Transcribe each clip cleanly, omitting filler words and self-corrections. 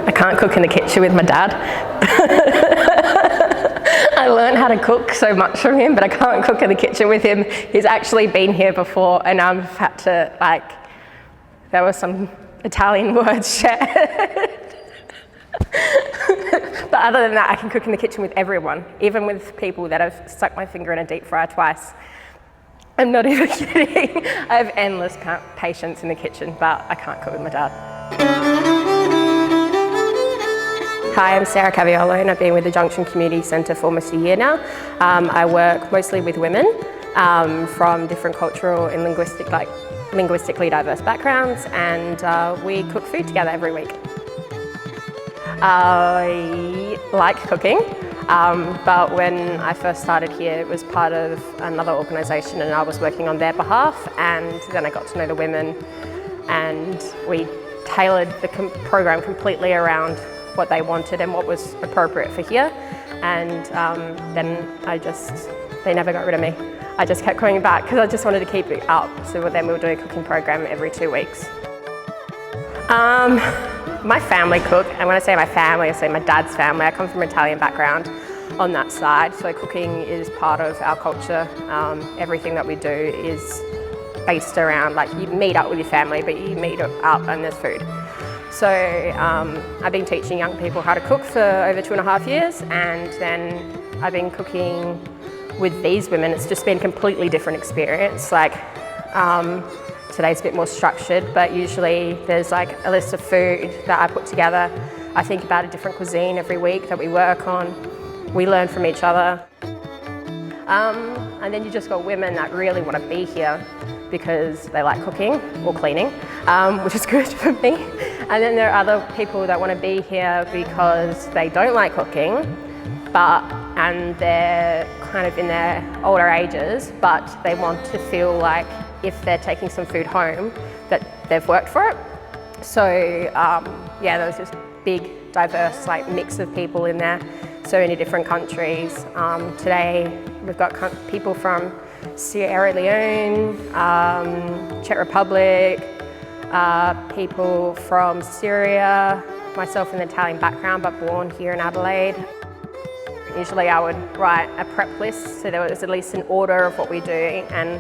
I can't cook in the kitchen with my dad. I learned how to cook so much from him, but I can't cook in the kitchen with him. He's actually been here before, and I've had to, there were some Italian words shared. But other than that, I can cook in the kitchen with everyone, even with people that have stuck my finger in a deep fryer twice. I'm not even kidding. I have endless patience in the kitchen, but I can't cook with my dad. Hi, I'm Sarah Caviolo, and I've been with the Junction Community Centre for almost a year now. I work mostly with women from different cultural and linguistically diverse backgrounds, and we cook food together every week. I like cooking, but when I first started here, it was part of another organisation, and I was working on their behalf, and then I got to know the women, and we tailored the program completely around what they wanted and what was appropriate for here. And then they never got rid of me. I just kept coming back because I just wanted to keep it up. So then we'll do a cooking program every 2 weeks. My family cook, and when I say my family, I say my dad's family. I come from an Italian background on that side, so cooking is part of our culture. Everything that we do is based around, you meet up with your family, but you meet up and there's food. So I've been teaching young people how to cook for over 2.5 years, and then I've been cooking with these women. It's just been a completely different experience. Today's a bit more structured, but usually there's a list of food that I put together. I think about a different cuisine every week that we work on. We learn from each other. And then you just got women that really want to be here because they like cooking or cleaning, which is good for me. And then there are other people that want to be here because they don't like cooking, and they're kind of in their older ages, but they want to feel like if they're taking some food home, that they've worked for it. So there's this big, diverse mix of people in there, so many different countries. Today, we've got people from Sierra Leone, Czech Republic, people from Syria, myself in an Italian background, but born here in Adelaide. Usually I would write a prep list, so there was at least an order of what we do, and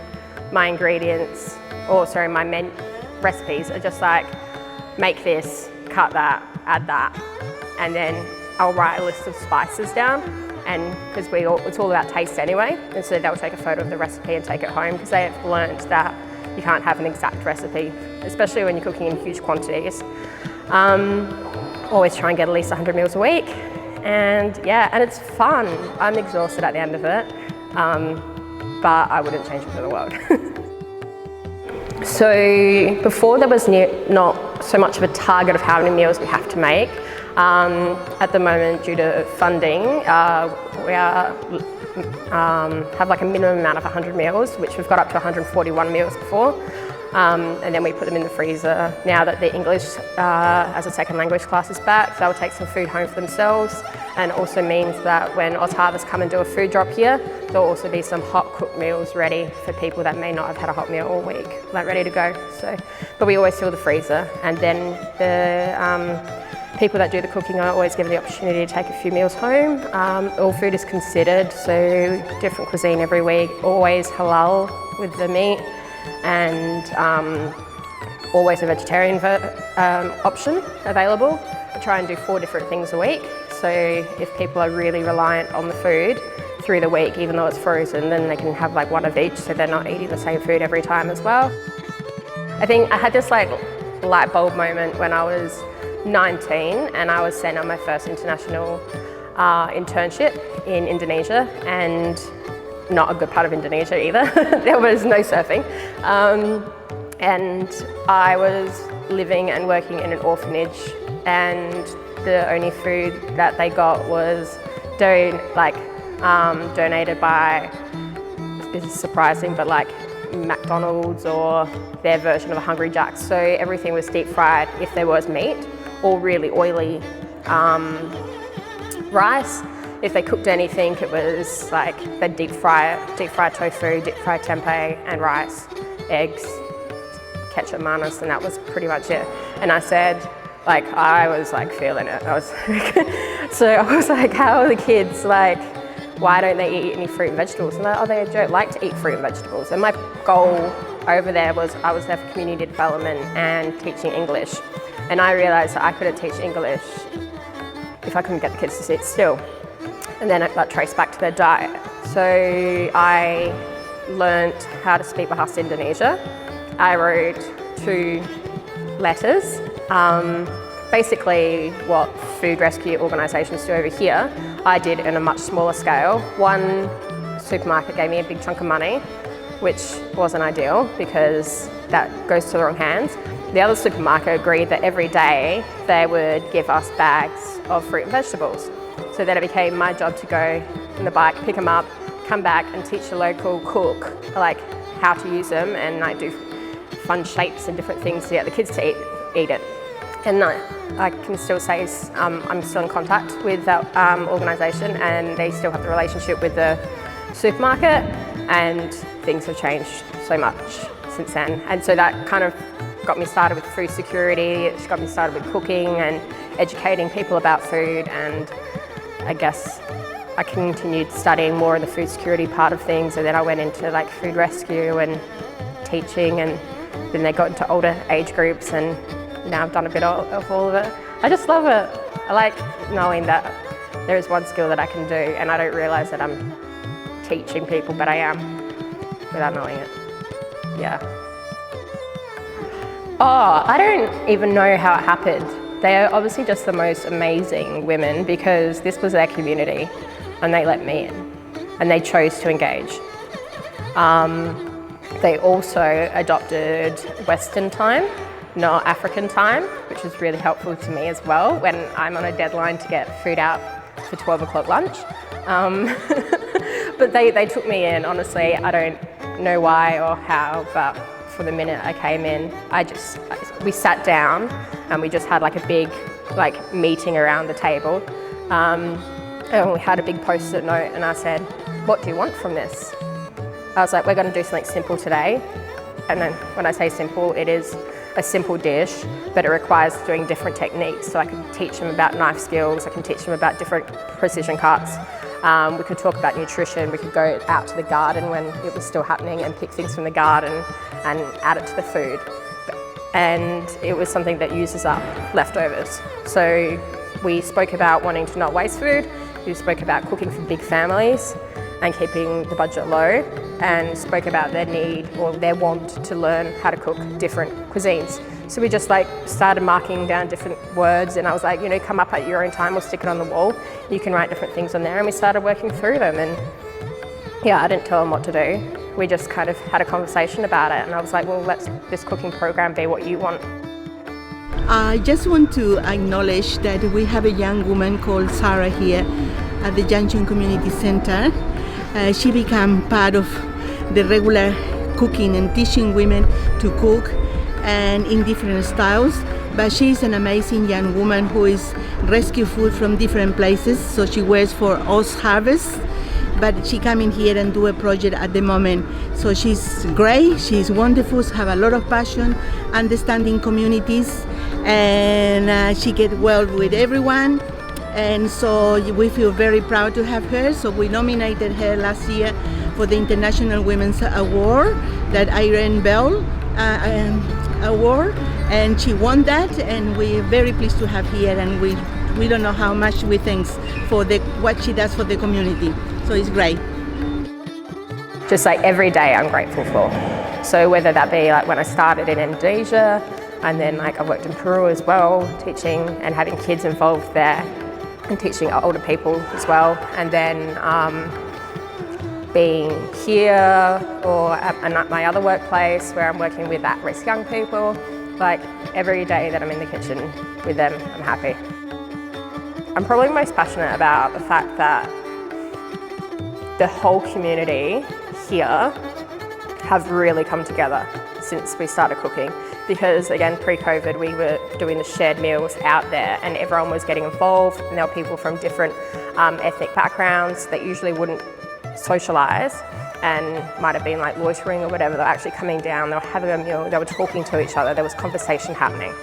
my ingredients, my recipes are just make this, cut that, add that, and then I'll write a list of spices down, and because it's all about taste anyway, and so they'll take a photo of the recipe and take it home, because they have learnt that you can't have an exact recipe, especially when you're cooking in huge quantities. Always try and get at least 100 meals a week, and it's fun. I'm exhausted at the end of it, but I wouldn't change it for the world. So before there was not so much of a target of how many meals we have to make. At the moment, due to funding, we have a minimum amount of 100 meals, which we've got up to 141 meals before. And then we put them in the freezer. Now that the English as a second language class is back, they'll take some food home for themselves, and also means that when OzHarvest come and do a food drop here, there'll also be some hot cooked meals ready for people that may not have had a hot meal all week, ready to go. But we always fill the freezer, and then the people that do the cooking are always given the opportunity to take a few meals home. All food is considered, so different cuisine every week, always halal with the meat, and always a vegetarian option available. I try and do 4 different things a week, so if people are really reliant on the food through the week, even though it's frozen, then they can have one of each, so they're not eating the same food every time as well. I think I had this light bulb moment when I was 19 and I was sent on my first international internship in Indonesia, and not a good part of Indonesia either. There was no surfing. And I was living and working in an orphanage, and the only food that they got was donated by, this is surprising, but McDonald's or their version of a Hungry Jack's. So everything was deep fried if there was meat, or really oily rice. If they cooked anything, it was they'd deep fry tofu, deep fry tempeh and rice, eggs, ketchup, mayonnaise, and that was pretty much it. And I said, Like I was like feeling it. So I was like, how are the kids like, why don't they eat any fruit and vegetables? And they don't like to eat fruit and vegetables. And my goal over there was, I was there for community development and teaching English. And I realised that I couldn't teach English if I couldn't get the kids to sit still. And then it got traced back to their diet. So I learnt how to speak Bahasa Indonesia. I wrote 2 letters. Basically what food rescue organisations do over here, I did in a much smaller scale. One supermarket gave me a big chunk of money, which wasn't ideal because that goes to the wrong hands. The other supermarket agreed that every day they would give us bags of fruit and vegetables. So then it became my job to go in the bike, pick them up, come back and teach the local cook like how to use them, and I do fun shapes and different things to get the kids to eat it. And I can still say I'm still in contact with that organisation, and they still have the relationship with the supermarket, and things have changed so much since then. And so that kind of got me started with food security, it's got me started with cooking and educating people about food, and I guess I continued studying more of the food security part of things, and then I went into like food rescue and teaching, and then they got into older age groups, and now I've done a bit of all of it. I just love it. I like knowing that there is one skill that I can do, and I don't realise that I'm teaching people, but I am without knowing it. Yeah. Oh, I don't even know how it happened. They're obviously just the most amazing women because this was their community and they let me in and they chose to engage. They also adopted Western time, not African time, which was really helpful to me as well when I'm on a deadline to get food out for 12 o'clock lunch. But they took me in, honestly. I don't know why or how, but for the minute I came in, we sat down and we just had like a big meeting around the table. And we had a big post-it note and I said, what do you want from this? I was like, we're going to do something simple today. And then when I say simple, it is a simple dish, but it requires doing different techniques. So I can teach them about knife skills, I can teach them about different precision cuts. We could talk about nutrition, we could go out to the garden when it was still happening and pick things from the garden and add it to the food. And it was something that uses up leftovers. So we spoke about wanting to not waste food, we spoke about cooking for big families and keeping the budget low, and spoke about their need or their want to learn how to cook different cuisines. So we just started marking down different words, and I was like, come up at your own time or stick it on the wall. You can write different things on there, and we started working through them. And yeah, I didn't tell them what to do. We just kind of had a conversation about it, and I was like, well, let this cooking program be what you want. I just want to acknowledge that we have a young woman called Sarah here at the Junction Community Center. She became part of the regular cooking and teaching women to cook and in different styles. But she's an amazing young woman who is rescue food from different places. So she works for Oz Harvest, but she come in here and do a project at the moment. So she's great, she's wonderful, she have a lot of passion, understanding communities, and she get well with everyone. And so we feel very proud to have her. So we nominated her last year for the International Women's Award, that Irene Bell Award, and she won that, and we're very pleased to have here, and we don't know how much we thank for what she does for the community. So it's great. Just every day I'm grateful for. So whether that be when I started in Indonesia, and then I've worked in Peru as well, teaching and having kids involved there, and teaching older people as well, and then being here or at my other workplace where I'm working with at-risk young people. Every day that I'm in the kitchen with them, I'm happy. I'm probably most passionate about the fact that the whole community here have really come together since we started cooking. Because again, pre-COVID, we were doing the shared meals out there and everyone was getting involved, and there were people from different ethnic backgrounds that usually wouldn't socialise and might have been loitering or whatever. They were actually coming down, they were having a meal, they were talking to each other, there was conversation happening.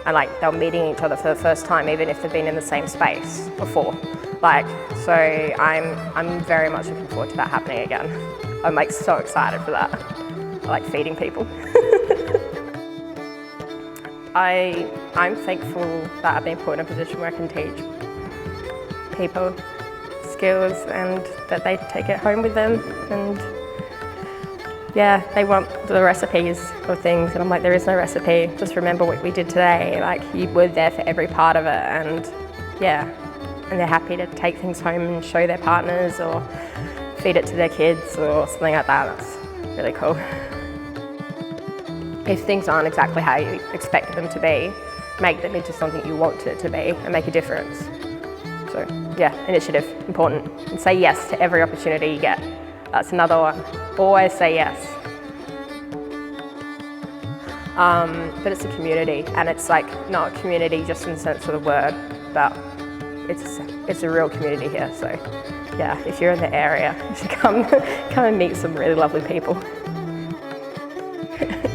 and like they're meeting each other for the first time, even if they've been in the same space before. Like, so I'm very much looking forward to that happening again. I'm like so excited for that. I like feeding people. I'm thankful that I've been put in a position where I can teach people skills and that they take it home with them. And yeah, they want the recipes of things, and I'm like, there is no recipe. Just remember what we did today. Like, you were there for every part of it, and yeah, and they're happy to take things home and show their partners or feed it to their kids or something like that. That's really cool. If things aren't exactly how you expected them to be, make them into something you want it to be and make a difference. So yeah, initiative, important. And say yes to every opportunity you get. That's another one. Always say yes. But it's a community, and it's like not a community just in the sense of the word, but it's a real community here. So yeah, if you're in the area, you should come and meet some really lovely people.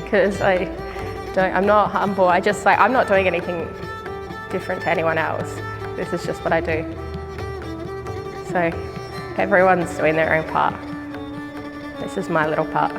Because I'm not humble. I'm not doing anything different to anyone else. This is just what I do. So everyone's doing their own part. This is my little part.